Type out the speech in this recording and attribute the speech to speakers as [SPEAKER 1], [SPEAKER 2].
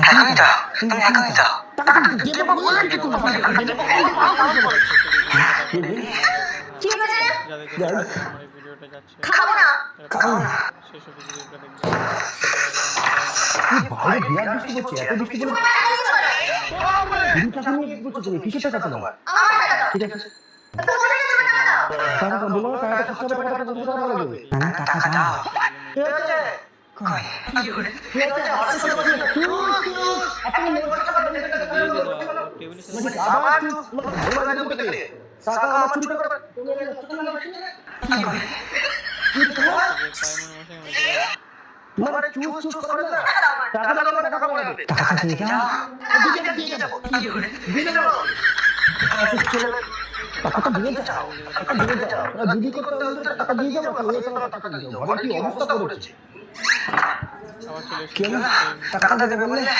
[SPEAKER 1] এখনই দাও, তুমি এখনই দাও।
[SPEAKER 2] কি হয়েছে?
[SPEAKER 3] যাদের কাছে আমার এই ভিডিওটা যাচ্ছে
[SPEAKER 2] খাবো না।
[SPEAKER 3] তারা শেষ অবধি ভিডিওটা দেখবেন।
[SPEAKER 4] বাইরে বিরাট বৃষ্টি পড়ছে, এত বৃষ্টি পড়লে টাকা নিয়ে কি করছো তুমি? কিসের টাকা তোমার?
[SPEAKER 2] আমার টাকা দাও।
[SPEAKER 4] ঠিক আছে,
[SPEAKER 2] তো কোথায় যাচ্ছে আমার টাকা দাও?
[SPEAKER 4] টাকা দাও, বলো টাকাটা খরচা হবে, টাকাটা কত টাকা লাগবে?
[SPEAKER 1] না টাকা দাও।
[SPEAKER 4] কি হয়েছে?
[SPEAKER 1] কই?
[SPEAKER 4] কি হয়েছে? হঠাৎ করে বলছি, চুপ, আপনি মোবাইলটা পাঠান,
[SPEAKER 3] দিয়ে দাও টেবিলের সাথে
[SPEAKER 4] মানে আবার চুপ, মোবাইল বাইরে করতে গেলে টাকা আমার চুরি করে তুমি
[SPEAKER 3] পায়মন মশাই মেরে
[SPEAKER 4] তোমার চুপ চুপ করে না, টাকা দাও, টাকা কম লাগবে।
[SPEAKER 1] টাকা দিয়ে যাও।
[SPEAKER 4] দিয়ে যাবো, দিয়ে যাবো। টাকাটা দিয়ে যাও, টাকা দিয়ে যাও। দিদি করতে হলে টাকা দিয়ে যাবো, তাহলে টাকা দিয়ে যাও। ঘরে কি অবস্থা করেছে?
[SPEAKER 3] আবার চলে এসেছে।
[SPEAKER 4] কেন?
[SPEAKER 1] টাকাটা দেবে বললে?